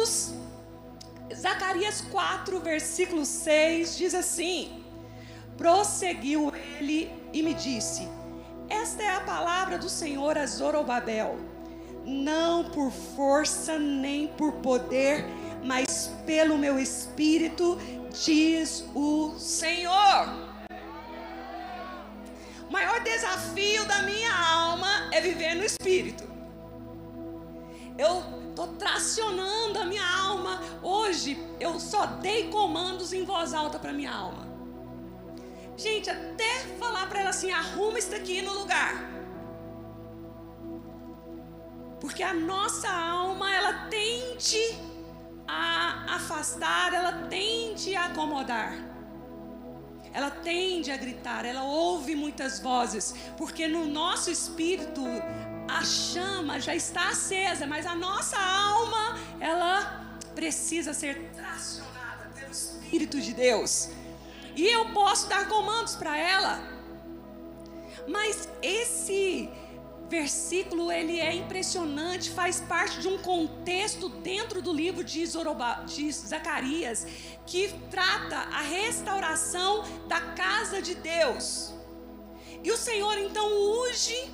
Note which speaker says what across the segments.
Speaker 1: juntos? Zacarias 4, versículo 6 diz assim: prosseguiu ele e me disse: esta é a palavra do Senhor a Zorobabel, não por força nem por poder, mas pelo meu espírito, diz o Senhor. O maior desafio da minha alma é viver no espírito. Eu estou tracionando a minha alma. Hoje eu só dei comandos em voz alta para minha alma. Gente, até falar para ela assim: arruma isso aqui no lugar. Porque a nossa alma, ela tende a afastar, ela tende a acomodar, ela tende a gritar, ela ouve muitas vozes, porque no nosso espírito a chama já está acesa, mas a nossa alma, ela precisa ser tracionada pelo Espírito de Deus. E eu posso dar comandos para ela, mas esse versículo, ele é impressionante, faz parte de um contexto dentro do livro de Zacarias, que trata a restauração da casa de Deus. E o Senhor então unge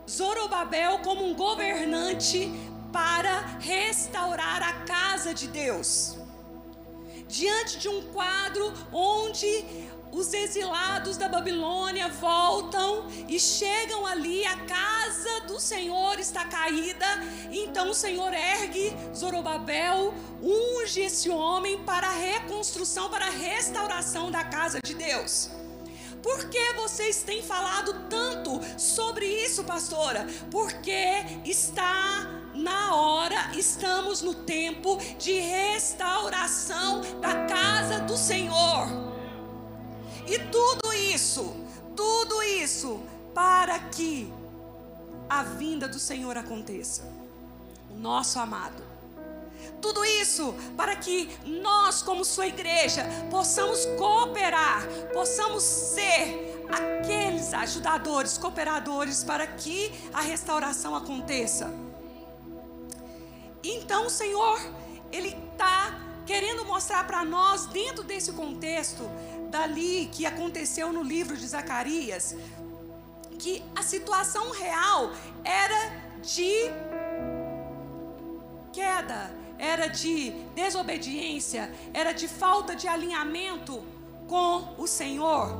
Speaker 1: Zorobabel como um governante para restaurar a casa de Deus. Diante de um quadro onde os exilados da Babilônia voltam e chegam ali, a casa do Senhor está caída. Então o Senhor ergue Zorobabel, unge esse homem para a reconstrução, para a restauração da casa de Deus. Por que vocês têm falado tanto sobre isso, pastora? Porque está na hora, estamos no tempo de restauração da casa do Senhor. E tudo isso para que a vinda do Senhor aconteça, o nosso amado. Tudo isso para que nós, como sua igreja, possamos cooperar, possamos ser aqueles ajudadores, cooperadores para que a restauração aconteça. Então o Senhor, Ele está querendo mostrar para nós, dentro desse contexto dali que aconteceu no livro de Zacarias, que a situação real era de queda, era de desobediência, era de falta de alinhamento com o Senhor.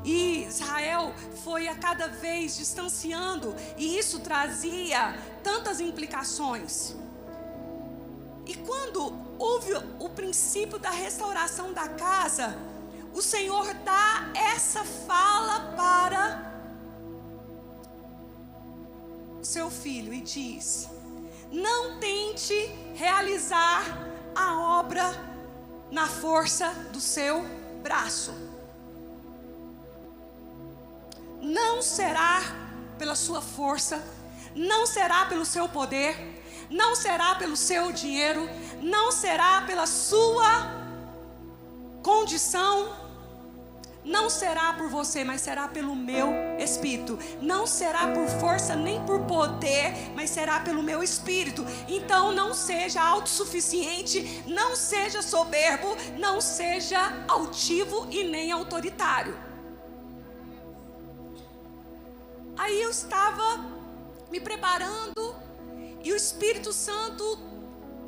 Speaker 1: E Israel foi a cada vez distanciando, e isso trazia tantas implicações. E quando houve o princípio da restauração da casa, o Senhor dá essa fala para o seu filho e diz: não tente realizar a obra na força do seu braço. Não será pela sua força, não será pelo seu poder, não será pelo seu dinheiro, não será pela sua condição, não será por você, mas será pelo meu Espírito. Não será por força nem por poder, mas será pelo meu Espírito. Então não seja autossuficiente, não seja soberbo, não seja altivo e nem autoritário. Aí eu estava me preparando e o Espírito Santo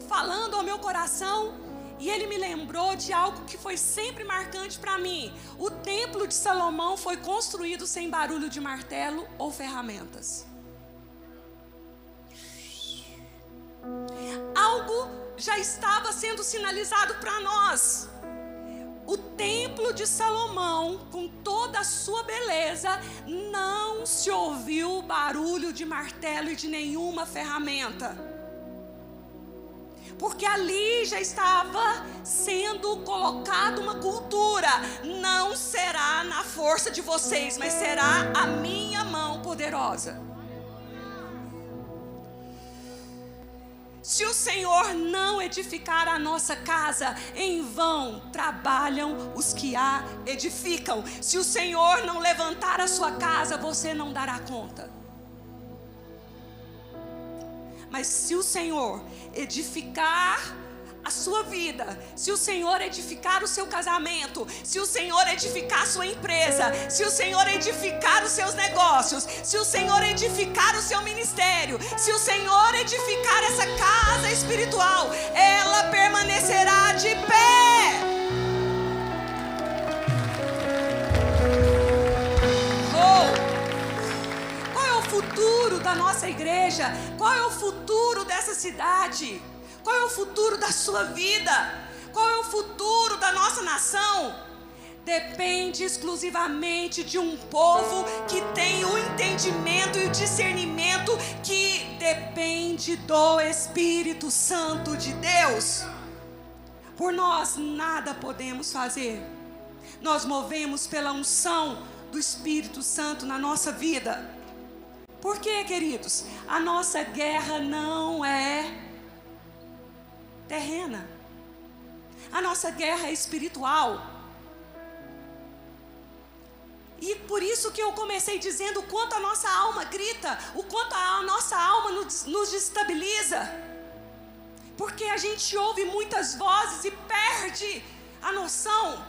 Speaker 1: falando ao meu coração, e ele me lembrou de algo que foi sempre marcante para mim. O templo de Salomão foi construído sem barulho de martelo ou ferramentas. Algo já estava sendo sinalizado para nós. O templo de Salomão, com toda a sua beleza, não se ouviu barulho de martelo e de nenhuma ferramenta. Porque ali já estava sendo colocada uma cultura: não será na força de vocês, mas será a minha mão poderosa. Se o Senhor não edificar a nossa casa, em vão trabalham os que a edificam. Se o Senhor não levantar a sua casa, você não dará conta. Mas se o Senhor edificar a sua vida, se o Senhor edificar o seu casamento, se o Senhor edificar a sua empresa, se o Senhor edificar os seus negócios, se o Senhor edificar o seu ministério, se o Senhor edificar essa casa espiritual, ela permanecerá de pé. Qual é o futuro da nossa igreja? Qual é o futuro dessa cidade? Qual é o futuro da sua vida? Qual é o futuro da nossa nação? Depende exclusivamente de um povo que tem o entendimento e o discernimento que depende do Espírito Santo de Deus. Por nós nada podemos fazer. Nós movemos pela unção do Espírito Santo na nossa vida. Por quê, queridos? A nossa guerra não é terrena. A nossa guerra é espiritual. E por isso que eu comecei dizendo o quanto a nossa alma grita, o quanto a nossa alma nos destabiliza. Porque a gente ouve muitas vozes e perde a noção.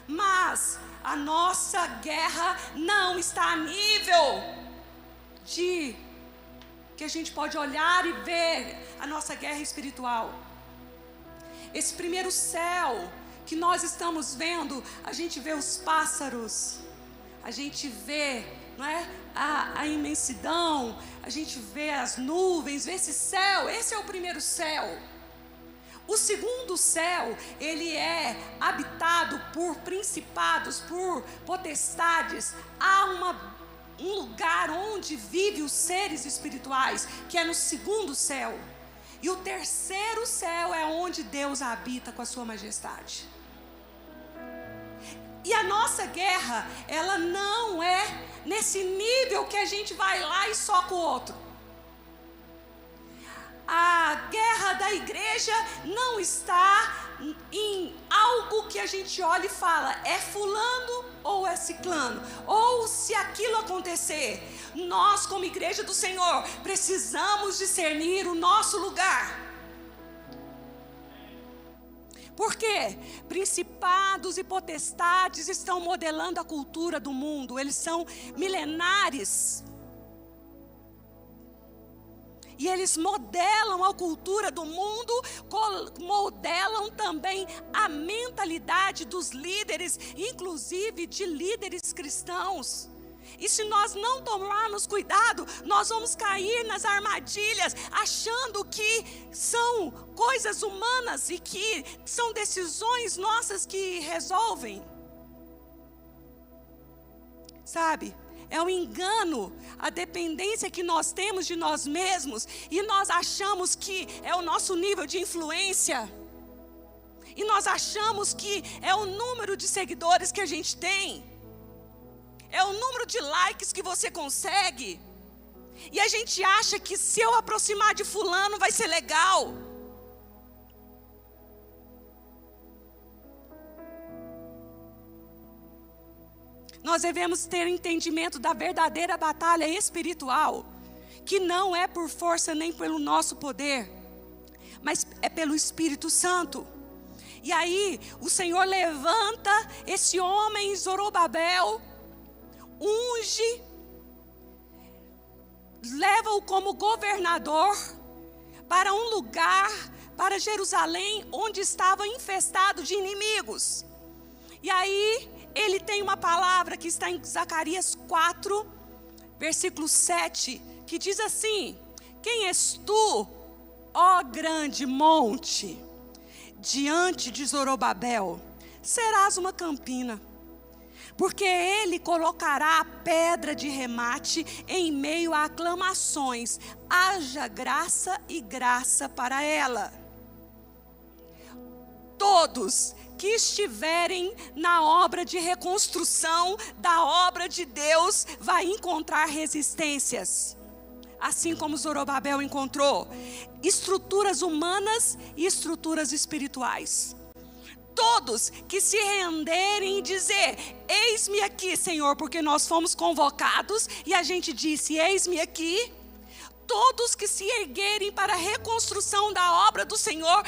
Speaker 1: Mas a nossa guerra não está a nível de que a gente pode olhar e ver a nossa guerra espiritual. Esse primeiro céu que nós estamos vendo, a gente vê os pássaros, a gente vê, não é, a imensidão, a gente vê as nuvens, vê esse céu. Esse é o primeiro céu. O segundo céu, ele é habitado por principados, por potestades. Há um lugar onde vivem os seres espirituais, que é no segundo céu. E o terceiro céu é onde Deus habita com a sua majestade. E a nossa guerra, ela não é nesse nível que a gente vai lá e soca o outro. A guerra da igreja não está em algo que a gente olha e fala, é fulano ou é ciclano, ou se aquilo acontecer. Nós, como igreja do Senhor, precisamos discernir o nosso lugar. Por quê? Principados e potestades estão modelando a cultura do mundo, eles são milenares. E eles modelam a cultura do mundo, modelam também a mentalidade dos líderes, inclusive de líderes cristãos. E se nós não tomarmos cuidado, nós vamos cair nas armadilhas, achando que são coisas humanas e que são decisões nossas que resolvem. Sabe? É um engano, a dependência que nós temos de nós mesmos, e nós achamos que é o nosso nível de influência, e nós achamos que é o número de seguidores que a gente tem, é o número de likes que você consegue, e a gente acha que se eu aproximar de fulano vai ser legal. Nós devemos ter entendimento da verdadeira batalha espiritual, que não é por força nem pelo nosso poder, mas é pelo Espírito Santo. E aí o Senhor levanta esse homem Zorobabel, unge, leva-o como governador para um lugar, para Jerusalém, onde estava infestado de inimigos. E aí ele tem uma palavra que está em Zacarias 4, versículo 7, que diz assim: quem és tu, ó grande monte? Diante de Zorobabel serás uma campina, porque ele colocará a pedra de remate em meio a aclamações, haja graça e graça para ela. Todos que estiverem na obra de reconstrução da obra de Deus vai encontrar resistências, assim como Zorobabel encontrou estruturas humanas e estruturas espirituais. Todos que se renderem e dizer: eis-me aqui, Senhor, porque nós fomos convocados e a gente disse: eis-me aqui. todos que se erguerem para a reconstrução da obra do Senhor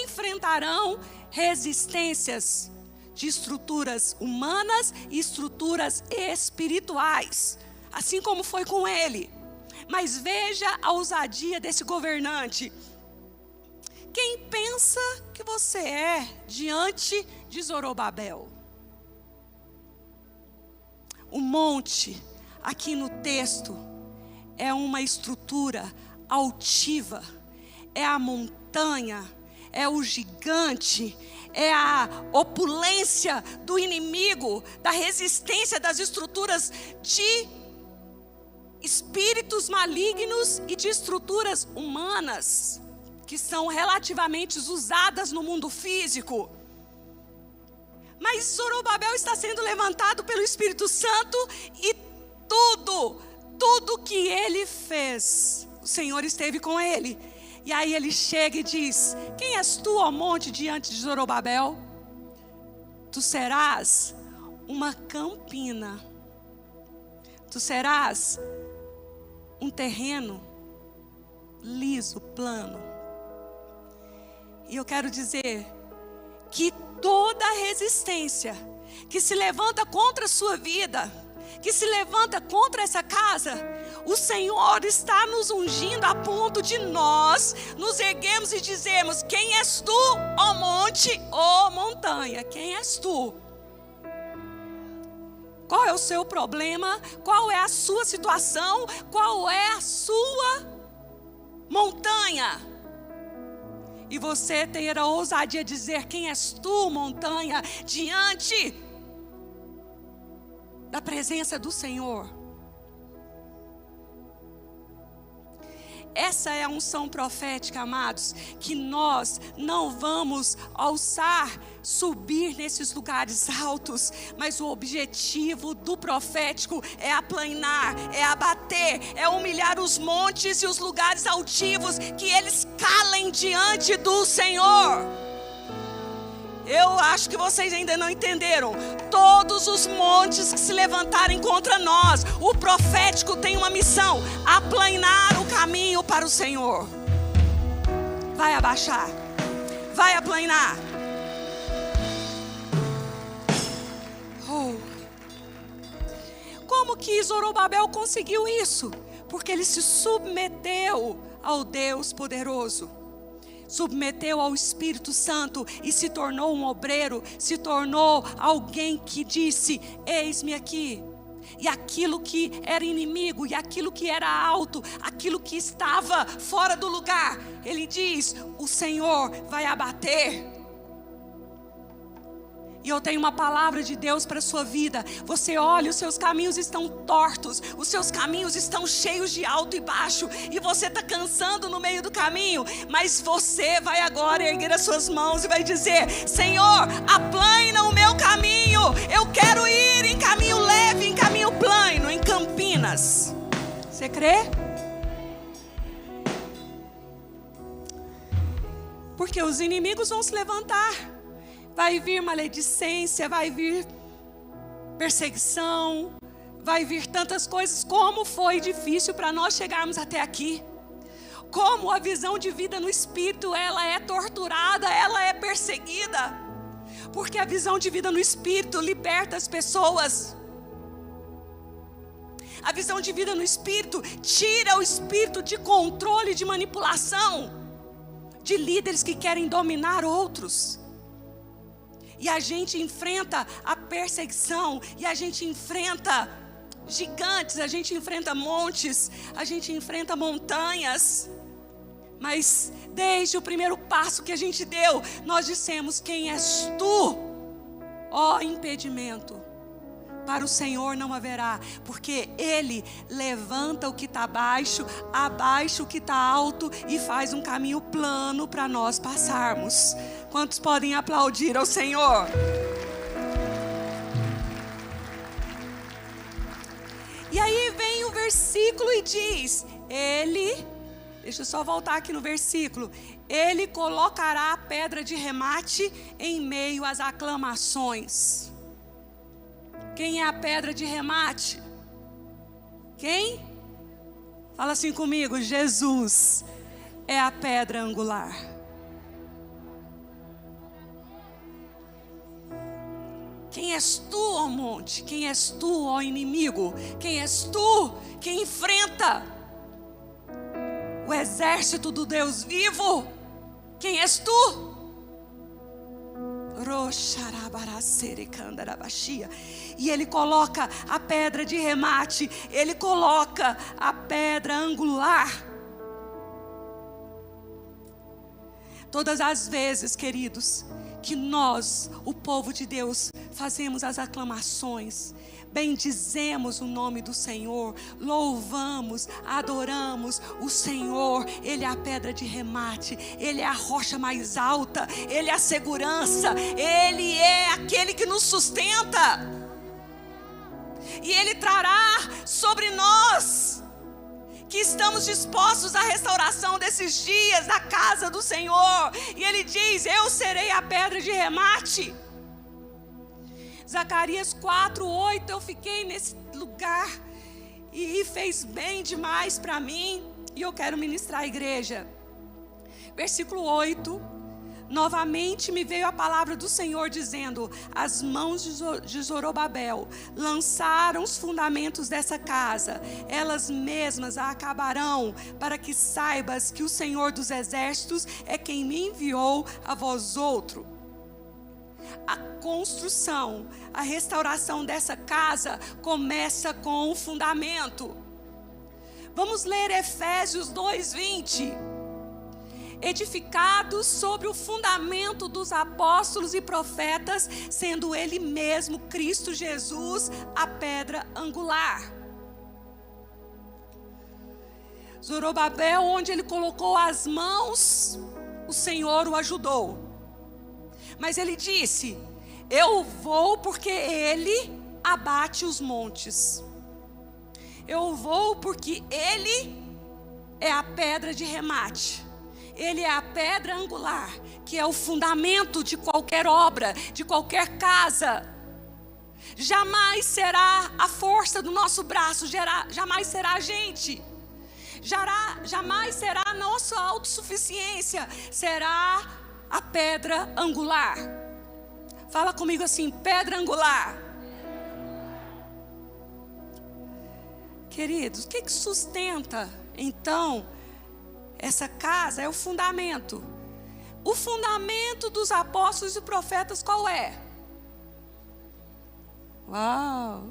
Speaker 1: enfrentarão resistências de estruturas humanas e estruturas espirituais, assim como foi com ele. Mas veja a ousadia desse governante. Quem pensa que você é diante de Zorobabel? O monte, aqui no texto, é uma estrutura altiva, é a montanha, é o gigante, é a opulência do inimigo, da resistência das estruturas de espíritos malignos e de estruturas humanas, que são relativamente usadas no mundo físico. Mas Zorobabel está sendo levantado pelo Espírito Santo e tudo que ele fez, o Senhor esteve com ele. E aí ele chega e diz: quem és tu, ó monte, diante de Zorobabel? Tu serás uma campina, tu serás um terreno liso, plano. E eu quero dizer que toda resistência que se levanta contra a sua vida, que se levanta contra essa casa, o Senhor está nos ungindo a ponto de nós nos erguermos e dizermos: quem és tu, ó monte, ó montanha? Quem és tu? Qual é o seu problema? Qual é a sua situação? Qual é a sua montanha? E você ter a ousadia de dizer: quem és tu, montanha, diante da presença do Senhor. Essa é a unção profética, amados, que nós não vamos alçar, subir nesses lugares altos, mas o objetivo do profético é aplanar, é abater, é humilhar os montes e os lugares altivos, que eles calem diante do Senhor. Eu acho que vocês ainda não entenderam. Todos os montes que se levantarem contra nós, o profético tem uma missão: aplanar o caminho para o Senhor. Vai abaixar, vai aplanar. Como que Zorobabel conseguiu isso? Porque ele se submeteu ao Deus poderoso, submeteu ao Espírito Santo e se tornou um obreiro, se tornou alguém que disse: eis-me aqui. E aquilo que era inimigo, e aquilo que era alto, aquilo que estava fora do lugar, ele diz: o Senhor vai abater. E eu tenho uma palavra de Deus para a sua vida. Você olha, os seus caminhos estão tortos, os seus caminhos estão cheios de alto e baixo, e você está cansando no meio do caminho, mas você vai agora erguer as suas mãos e vai dizer: Senhor, aplana o meu caminho. Eu quero ir em caminho leve, em caminho plano, em Campinas. Você crê? Porque os inimigos vão se levantar. Vai vir maledicência, vai vir perseguição, vai vir tantas coisas. Como foi difícil para nós chegarmos até aqui. Como a visão de vida no Espírito, ela é torturada, ela é perseguida. Porque a visão de vida no Espírito liberta as pessoas. A visão de vida no Espírito tira o espírito de controle, de manipulação, de líderes que querem dominar outros. E a gente enfrenta a perseguição, e a gente enfrenta gigantes, a gente enfrenta montes, a gente enfrenta montanhas. Mas desde o primeiro passo que a gente deu, nós dissemos: quem és tu, ó impedimento? Para o Senhor não haverá, porque Ele levanta o que está baixo, abaixa o que está alto e faz um caminho plano para nós passarmos. Quantos podem aplaudir ao Senhor? E aí vem o versículo e diz: deixa eu só voltar aqui no versículo. Ele colocará a pedra de remate em meio às aclamações. Quem é a pedra de remate? Quem? Fala assim comigo: Jesus é a pedra angular. Quem és tu, ó monte? Quem és tu, ó inimigo? Quem és tu que enfrenta o exército do Deus vivo? Quem és tu? E ele coloca a pedra de remate, ele coloca a pedra angular. Todas as vezes, queridos, que nós, o povo de Deus, fazemos as aclamações, bendizemos o nome do Senhor, louvamos, adoramos o Senhor. Ele é a pedra de remate, Ele é a rocha mais alta, Ele é a segurança, Ele é aquele que nos sustenta. E Ele trará sobre nós, que estamos dispostos à restauração desses dias da casa do Senhor. E Ele diz: eu serei a pedra de remate. Zacarias 4:8, eu fiquei nesse lugar e fez bem demais para mim, e eu quero ministrar a igreja. Versículo 8: novamente me veio a palavra do Senhor dizendo: as mãos de Zorobabel lançaram os fundamentos dessa casa, elas mesmas a acabarão, para que saibas que o Senhor dos exércitos é quem me enviou a vós outro. A construção, a restauração dessa casa começa com o fundamento. Vamos ler Efésios 2:20. Edificados sobre o fundamento dos apóstolos e profetas, sendo Ele mesmo, Cristo Jesus, a pedra angular. Zorobabel, onde ele colocou as mãos, o Senhor o ajudou. Mas ele disse: eu vou porque Ele abate os montes. Eu vou porque Ele é a pedra de remate. Ele é a pedra angular, que é o fundamento de qualquer obra, de qualquer casa. Jamais será a força do nosso braço, jamais será a gente. Jamais será a nossa autossuficiência, será a pedra angular. Fala comigo assim: pedra angular. Queridos, o que sustenta então essa casa? É o fundamento. O fundamento dos apóstolos e profetas qual é? Uau!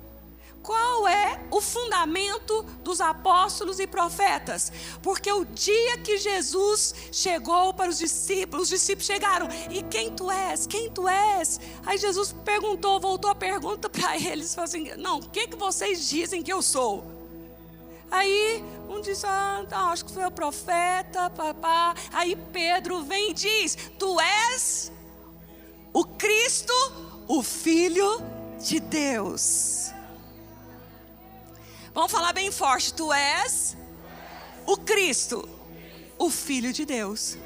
Speaker 1: Qual é o fundamento dos apóstolos e profetas? Porque o dia que Jesus chegou para os discípulos chegaram: e quem tu és? Quem tu és? Aí Jesus perguntou, voltou a pergunta para eles, falou assim: não, o que vocês dizem que eu sou? Aí um diz: acho que foi o profeta, papá. Aí Pedro vem e diz: tu és o Cristo, o Filho de Deus. Vamos falar bem forte: tu és o Cristo, o Filho de Deus.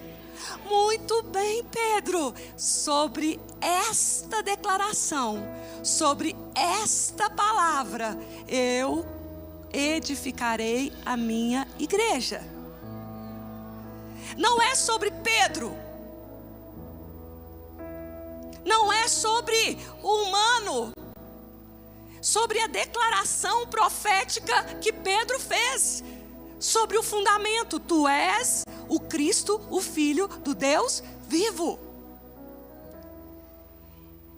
Speaker 1: Muito bem, Pedro. Sobre esta declaração, sobre esta palavra, eu edificarei a minha igreja. Não é sobre Pedro, não é sobre o humano, sobre a declaração profética que Pedro fez, sobre o fundamento: tu és o Cristo, o Filho do Deus vivo.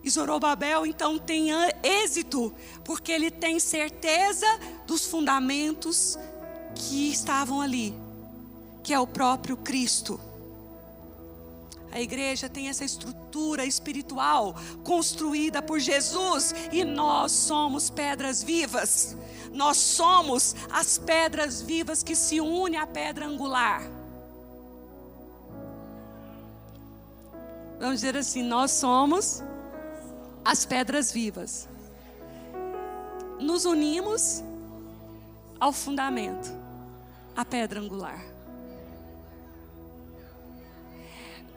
Speaker 1: E Zorobabel então tem êxito, porque ele tem certeza dos fundamentos que estavam ali, que é o próprio Cristo. A igreja tem essa estrutura espiritual construída por Jesus, e nós somos pedras vivas. Nós somos as pedras vivas que se unem à pedra angular. Vamos dizer assim: nós somos as pedras vivas. Nos unimos ao fundamento, à pedra angular.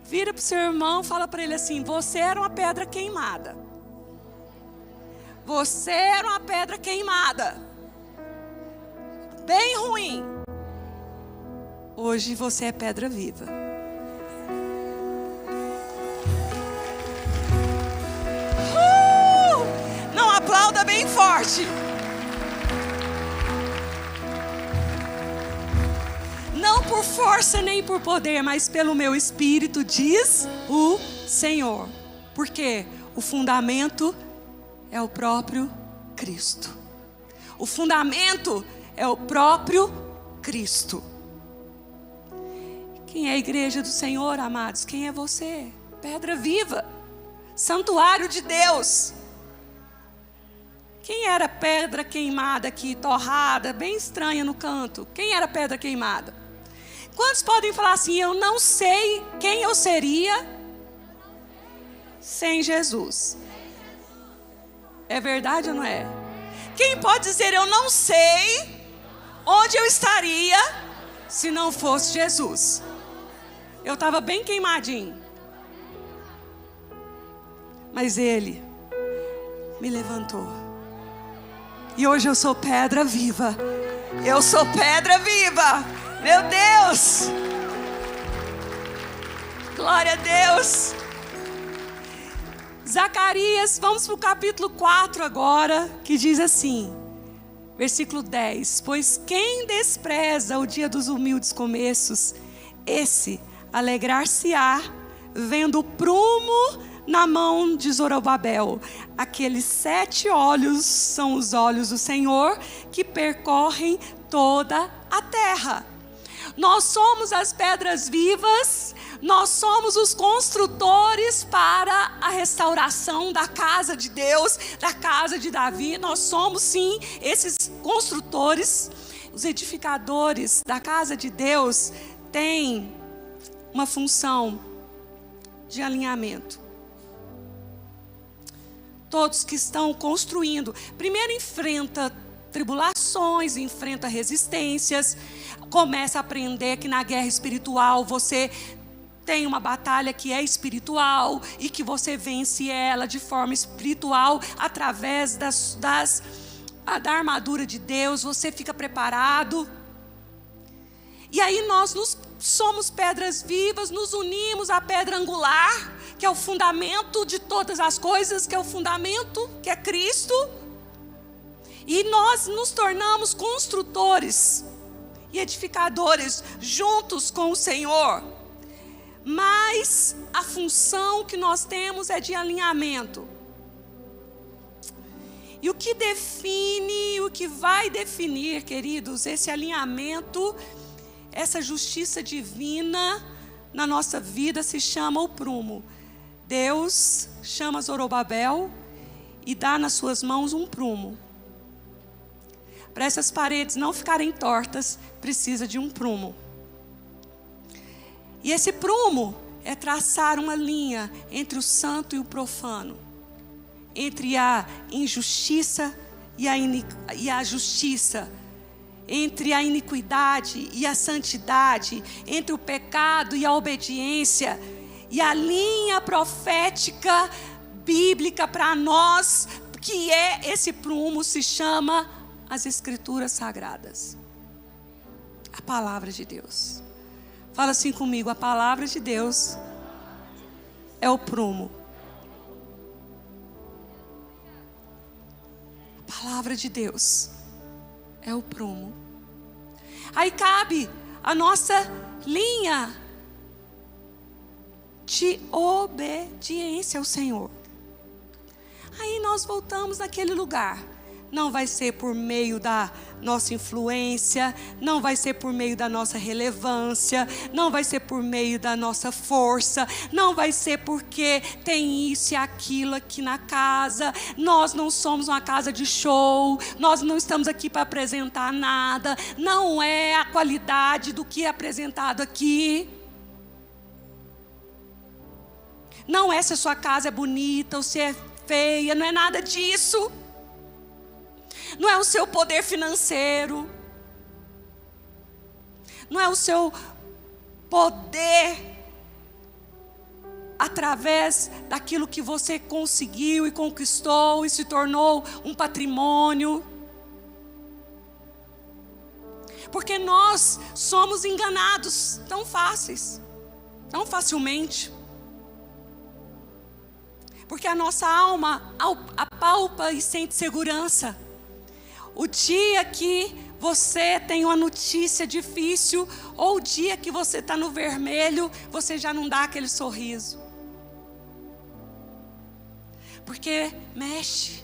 Speaker 1: Vira para o seu irmão, fala para ele assim: você era uma pedra queimada. Você era uma pedra queimada. Bem ruim. Hoje você é pedra viva. Não aplauda bem forte. Não por força nem por poder, mas pelo meu espírito, diz o Senhor. Porque o fundamento é o próprio Cristo. O fundamento é o próprio Cristo. Quem é a igreja do Senhor, amados? Quem é você? Pedra viva, santuário de Deus. Quem era pedra queimada aqui, torrada, bem estranha no canto? Quem era pedra queimada? Quantos podem falar assim, eu não sei quem eu seria sem Jesus? É verdade ou não é? Quem pode dizer, eu não sei onde eu estaria se não fosse Jesus? Eu estava bem queimadinho. Mas Ele me levantou. E hoje eu sou pedra viva. Eu sou pedra viva. Meu Deus. Glória a Deus. Zacarias, vamos para o capítulo 4 agora, que diz assim, versículo 10. Pois quem despreza o dia dos humildes começos, esse alegrar-se-á, vendo o prumo na mão de Zorobabel. Aqueles 7 olhos são os olhos do Senhor, que percorrem toda a terra. Nós somos as pedras vivas, nós somos os construtores para a restauração da casa de Deus, da casa de Davi. Nós somos sim esses construtores. Os edificadores da casa de Deus têm uma função de alinhamento. Todos que estão construindo, primeiro enfrenta tribulações, enfrenta resistências, começa a aprender que na guerra espiritual você tem uma batalha que é espiritual e que você vence ela de forma espiritual através da armadura de Deus. Você fica preparado. E aí nós somos pedras vivas, nos unimos à pedra angular, que é o fundamento de todas as coisas, que é o fundamento, que é Cristo. E nós nos tornamos construtores e edificadores juntos com o Senhor. Mas a função que nós temos é de alinhamento. E o que define, o que vai definir, queridos, esse alinhamento, essa justiça divina na nossa vida se chama o prumo. Deus chama Zorobabel e dá nas suas mãos um prumo. Para essas paredes não ficarem tortas, precisa de um prumo. E esse prumo é traçar uma linha entre o santo e o profano, entre a injustiça e a justiça, entre a iniquidade e a santidade, entre o pecado e a obediência. E a linha profética bíblica para nós, que é esse prumo, se chama as Escrituras Sagradas. A palavra de Deus. Fala assim comigo, a palavra de Deus é o prumo. A palavra de Deus é o prumo. Aí cabe a nossa linha de obediência ao Senhor. Aí nós voltamos naquele lugar. Não vai ser por meio da nossa influência, não vai ser por meio da nossa relevância, não vai ser por meio da nossa força, não vai ser porque tem isso e aquilo aqui na casa. Nós não somos uma casa de show, nós não estamos aqui para apresentar nada, não é a qualidade do que é apresentado aqui. Não é se a sua casa é bonita ou se é feia, não é nada disso. Não é o seu poder financeiro, não é o seu poder através daquilo que você conseguiu e conquistou e se tornou um patrimônio. Porque nós somos enganados tão facilmente. Porque a nossa alma apalpa e sente segurança. O dia que você tem uma notícia difícil, ou o dia que você está no vermelho, você já não dá aquele sorriso. Porque mexe.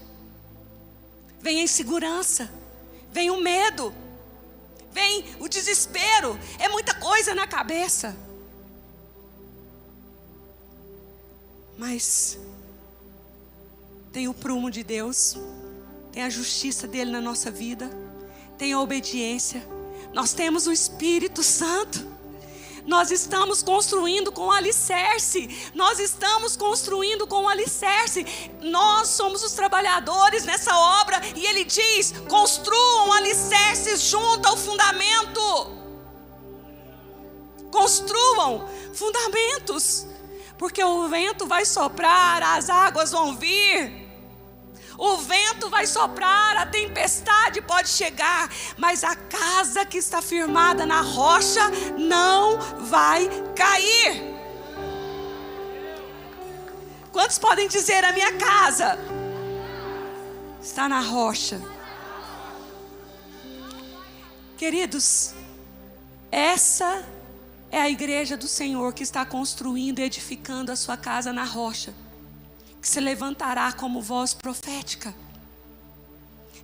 Speaker 1: Vem a insegurança, vem o medo, vem o desespero, é muita coisa na cabeça. Mas tem o prumo de Deus, tem a justiça dele na nossa vida, tem a obediência, nós temos o Espírito Santo. Nós estamos construindo com alicerce. Nós estamos construindo com alicerce. Nós somos os trabalhadores nessa obra. E ele diz: construam alicerces junto ao fundamento. Construam fundamentos. Porque o vento vai soprar, as águas vão vir. O vento vai soprar, a tempestade pode chegar, mas a casa que está firmada na rocha não vai cair. Quantos podem dizer: a minha casa está na rocha? Queridos, essa é a igreja do Senhor que está construindo e edificando a sua casa na rocha. Que se levantará como voz profética,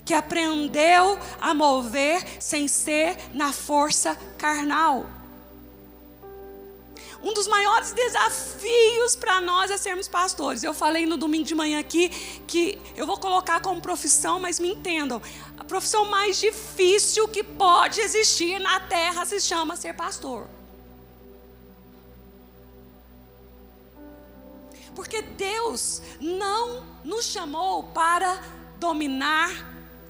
Speaker 1: que aprendeu a mover sem ser na força carnal. Um dos maiores desafios para nós é sermos pastores. Eu falei no domingo de manhã aqui que eu vou colocar como profissão, mas me entendam, a profissão mais difícil que pode existir na terra se chama ser pastor. Porque Deus não nos chamou para dominar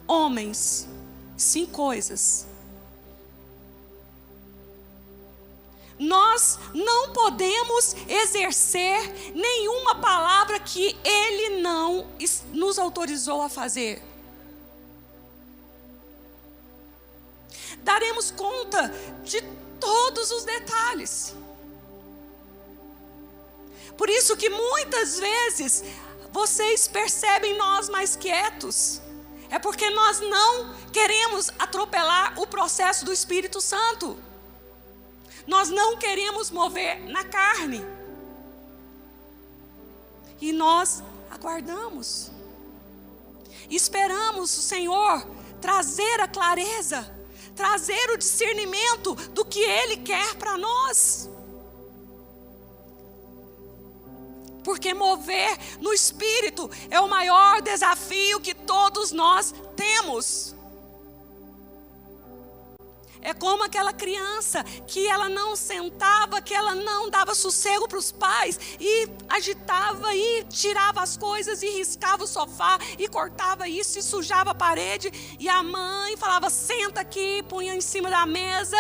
Speaker 1: homens, sim coisas. Nós não podemos exercer nenhuma palavra que Ele não nos autorizou a fazer. Daremos conta de todos os detalhes. Por isso que muitas vezes vocês percebem nós mais quietos. É porque nós não queremos atropelar o processo do Espírito Santo. Nós não queremos mover na carne. E nós aguardamos. Esperamos o Senhor trazer a clareza, trazer o discernimento do que Ele quer para nós. Porque mover no Espírito é o maior desafio que todos nós temos. É como aquela criança que ela não sentava, que ela não dava sossego para os pais, e agitava e tirava as coisas e riscava o sofá e cortava isso e sujava a parede, e a mãe falava: senta aqui, punha em cima da mesa.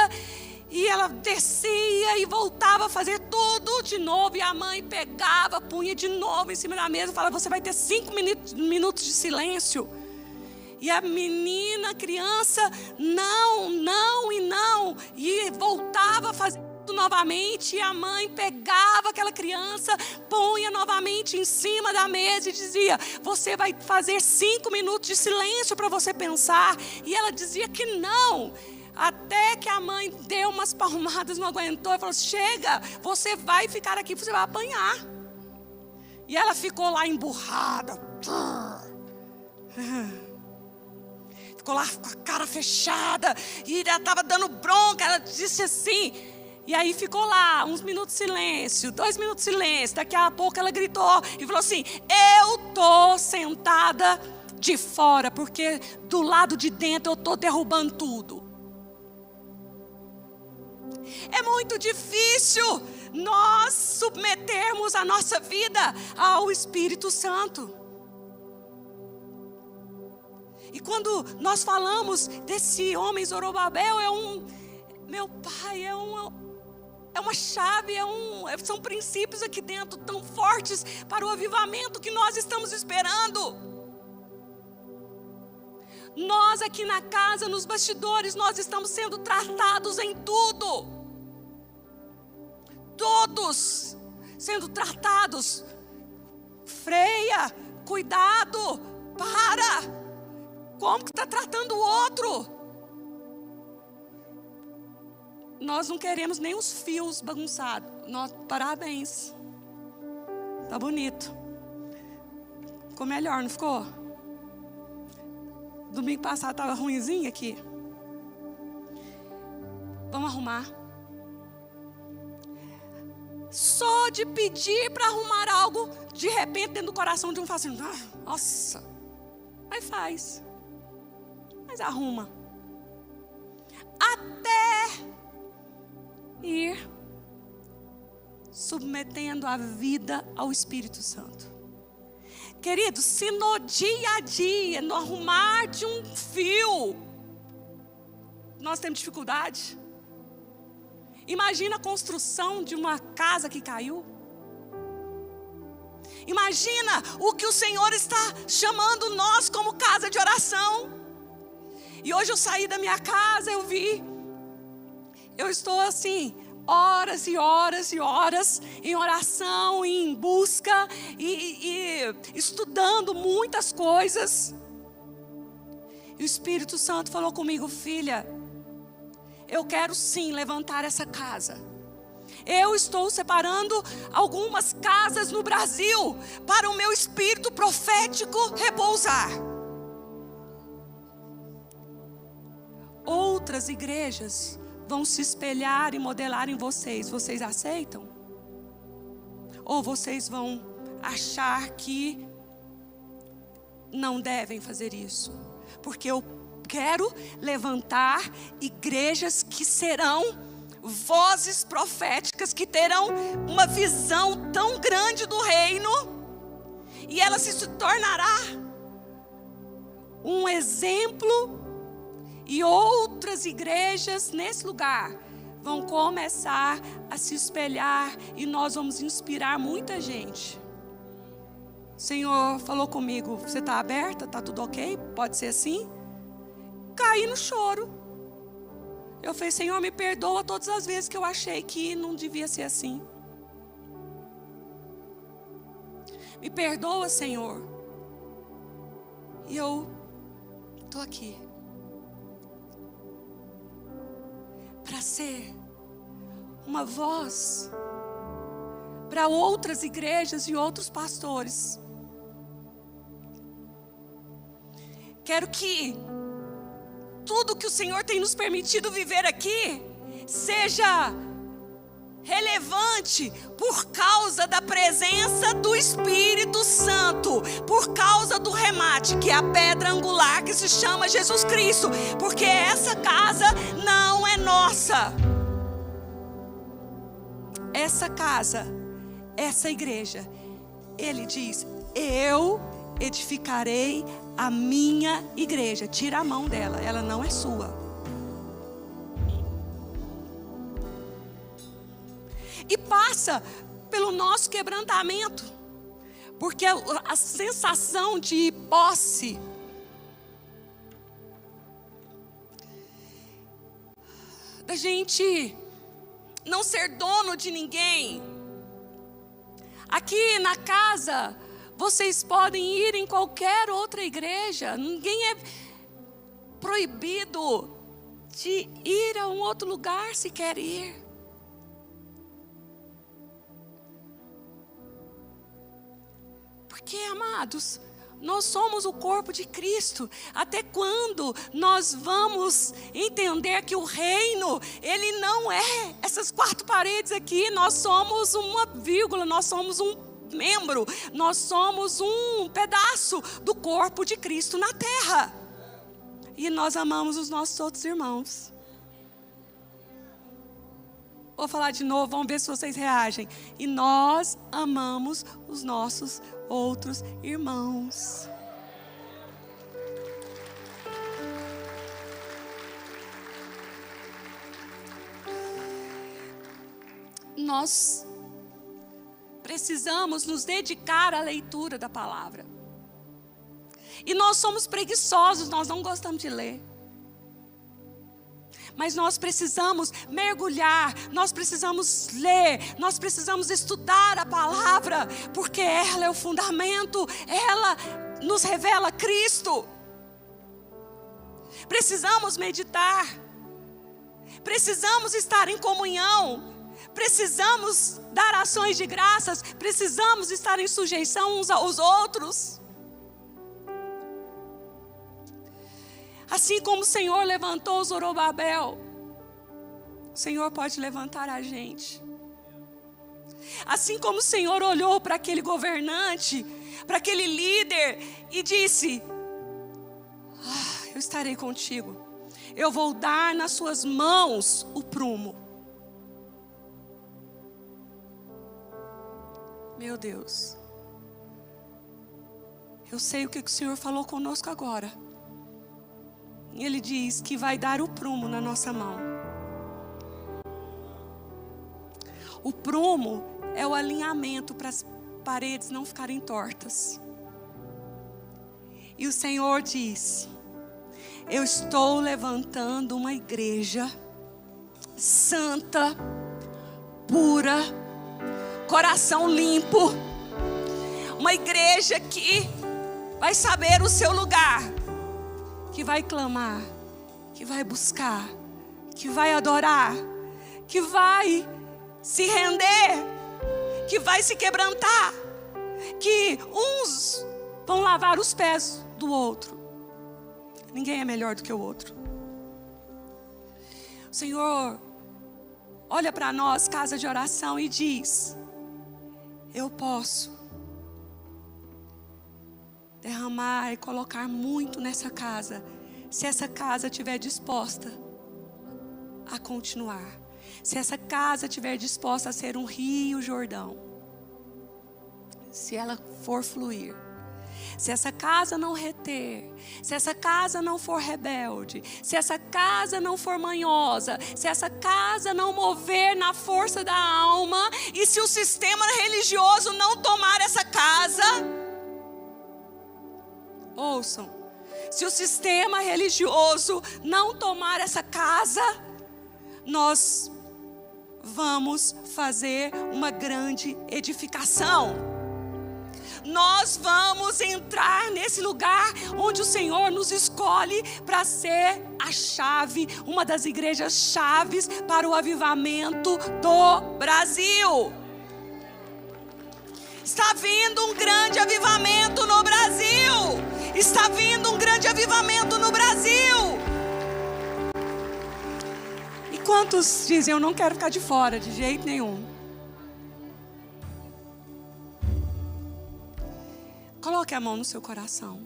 Speaker 1: E ela descia e voltava a fazer tudo de novo. E a mãe pegava, punha de novo em cima da mesa e falava: você vai ter 5 minutos de silêncio. E a menina, a criança, não, não e não. E voltava a fazer tudo novamente. E a mãe pegava aquela criança, punha novamente em cima da mesa e dizia: você vai fazer 5 minutos de silêncio para você pensar. E ela dizia que não. Até que a mãe deu umas palmadas, não aguentou e falou: chega, você vai ficar aqui, você vai apanhar. E ela ficou lá emburrada, ficou lá com a cara fechada, e ela estava dando bronca. Ela disse assim, e aí ficou lá uns minutos de silêncio, 2 minutos de silêncio. Daqui a pouco ela gritou e falou assim: eu estou sentada de fora, porque do lado de dentro eu estou derrubando tudo. É muito difícil nós submetermos a nossa vida ao Espírito Santo. E quando nós falamos desse homem Zorobabel, meu pai, é uma chave, são princípios aqui dentro tão fortes para o avivamento que nós estamos esperando. Nós aqui na casa, nos bastidores, nós estamos sendo tratados em tudo. Todos sendo tratados. Freia, cuidado, para. Como que está tratando o outro? Nós não queremos nem os fios bagunçados. Parabéns. Tá bonito. Ficou melhor, não ficou? Domingo passado estava ruimzinho aqui. Vamos arrumar. Só de pedir para arrumar algo, de repente dentro do coração de um fala assim, nossa. Aí faz. Mas arruma. Até ir submetendo a vida ao Espírito Santo. Queridos, se no dia a dia, no arrumar de um fio, nós temos dificuldade. Imagina a construção de uma casa que caiu. Imagina o que o Senhor está chamando nós como casa de oração. E hoje eu saí da minha casa, eu estou assim, horas e horas e horas em oração, em busca e estudando muitas coisas. E o Espírito Santo falou comigo, filha, eu quero sim levantar essa casa. Eu estou separando algumas casas no Brasil para o meu espírito profético repousar. Outras igrejas vão se espelhar e modelar em vocês. Vocês aceitam? Ou vocês vão achar que não devem fazer isso? Porque eu quero levantar igrejas que serão vozes proféticas, que terão uma visão tão grande do reino, e ela se tornará um exemplo. E outras igrejas nesse lugar vão começar a se espelhar e nós vamos inspirar muita gente. O Senhor falou comigo, você está aberta? Está tudo ok? Pode ser assim? Caí no choro. Eu falei, Senhor, me perdoa todas as vezes que eu achei que não devia ser assim. Me perdoa, Senhor. E eu estou aqui. Para ser uma voz para outras igrejas e outros pastores. Quero que tudo que o Senhor tem nos permitido viver aqui seja relevante por causa da presença do Espírito Santo, por causa do remate, que é a pedra angular que se chama Jesus Cristo, porque essa casa não é nossa. Essa casa, essa igreja, Ele diz, eu edificarei a minha igreja. Tira a mão dela, ela não é sua. E passa pelo nosso quebrantamento, porque a sensação de posse, da gente não ser dono de ninguém. Aqui na casa, vocês podem ir em qualquer outra igreja, ninguém é proibido de ir a um outro lugar se quer ir. Porque, amados, nós somos o corpo de Cristo. Até quando nós vamos entender que o reino, ele não é essas 4 paredes aqui. Nós somos uma vírgula, nós somos um membro, nós somos um pedaço do corpo de Cristo na terra. E nós amamos os nossos outros irmãos. Vou falar de novo, vamos ver se vocês reagem. E nós amamos os nossos outros irmãos. Nós precisamos nos dedicar à leitura da palavra. E nós somos preguiçosos, nós não gostamos de ler. Mas nós precisamos mergulhar, nós precisamos ler, nós precisamos estudar a palavra, porque ela é o fundamento, ela nos revela Cristo. Precisamos meditar, precisamos estar em comunhão, precisamos dar ações de graças, precisamos estar em sujeição uns aos outros. Assim como o Senhor levantou Zorobabel, o Senhor pode levantar a gente. Assim como o Senhor olhou para aquele governante, para aquele líder e disse: eu estarei contigo, eu vou dar nas suas mãos o prumo. Meu Deus, eu sei o que o Senhor falou conosco agora. Ele diz que vai dar o prumo na nossa mão. O prumo é o alinhamento para as paredes não ficarem tortas. E o Senhor diz: eu estou levantando uma igreja santa, pura, coração limpo. Uma igreja que vai saber o seu lugar, que vai clamar, que vai buscar, que vai adorar, que vai se render, que vai se quebrantar, que uns vão lavar os pés do outro. Ninguém é melhor do que o outro. O Senhor olha para nós, casa de oração, e diz: eu posso derramar e colocar muito nessa casa, se essa casa estiver disposta a continuar, se essa casa estiver disposta a ser um rio Jordão, se ela for fluir, se essa casa não reter, se essa casa não for rebelde, se essa casa não for manhosa, se essa casa não mover na força da alma, e se o sistema religioso não tomar essa casa, ouçam, se o sistema religioso não tomar essa casa, nós vamos fazer uma grande edificação. Nós vamos entrar nesse lugar onde o Senhor nos escolhe para ser a chave, uma das igrejas chaves para o avivamento do Brasil. Está vindo um grande avivamento no Brasil. Está vindo um grande avivamento no Brasil. E quantos dizem: eu não quero ficar de fora de jeito nenhum? Coloque a mão no seu coração.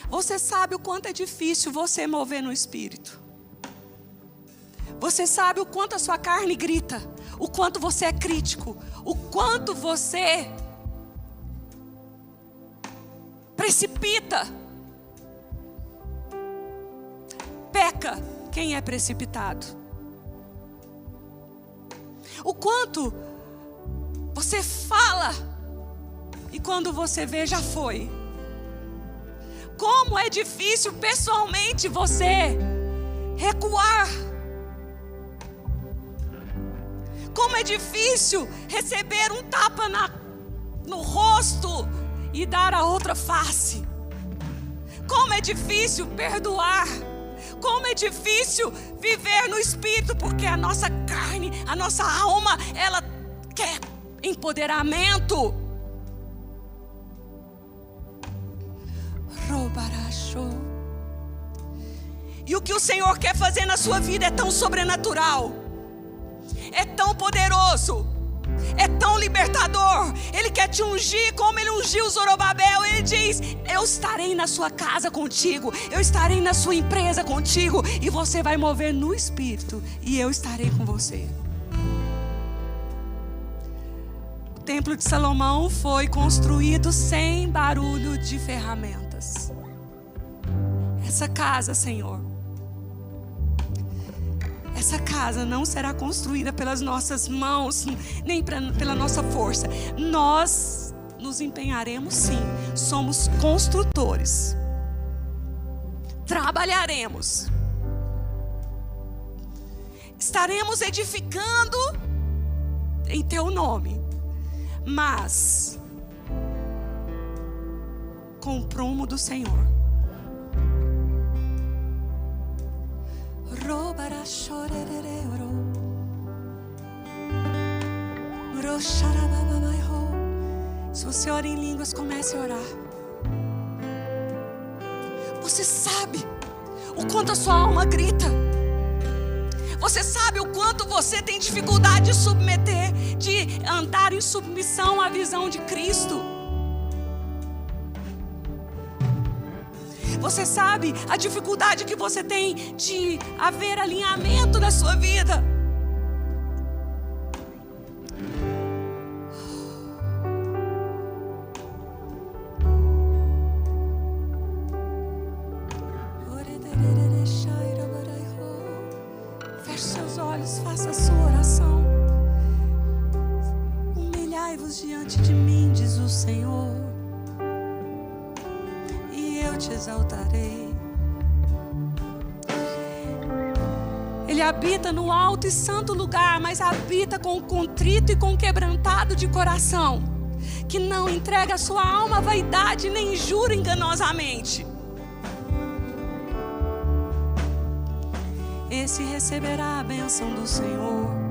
Speaker 1: Você sabe o quanto é difícil você mover no Espírito. Você sabe o quanto a sua carne grita, o quanto você é crítico, o quanto você precipita. Peca quem é precipitado. O quanto você fala e quando você vê, já foi. Como é difícil pessoalmente você recuar. Como é difícil receber um tapa no rosto e dar a outra face. Como é difícil perdoar. Como é difícil viver no Espírito, porque a nossa carne, a nossa alma, ela quer empoderamento. E o que o Senhor quer fazer na sua vida é tão sobrenatural, é tão poderoso, é tão libertador. Ele quer te ungir como Ele ungiu Zorobabel. Ele diz: eu estarei na sua casa contigo, eu estarei na sua empresa contigo, e você vai mover no Espírito, e eu estarei com você. O Templo de Salomão foi construído sem barulho de ferramentas. Essa casa, Senhor, essa casa não será construída pelas nossas mãos, nem pela nossa força. Nós nos empenharemos sim. Somos construtores. Trabalharemos. Estaremos edificando em teu nome. Mas com o prumo do Senhor. Se você ora em línguas, comece a orar. Você sabe o quanto a sua alma grita. Você sabe o quanto você tem dificuldade de submeter, de andar em submissão à visão de Cristo. Você sabe a dificuldade que você tem de haver alinhamento na sua vida. Feche seus olhos, faça a sua oração. Humilhai-vos diante de mim, diz o Senhor, eu te exaltarei. Ele habita no alto e santo lugar, mas habita com o contrito e com o quebrantado de coração, que não entrega a sua alma à vaidade, nem jura enganosamente. Esse receberá a bênção do Senhor.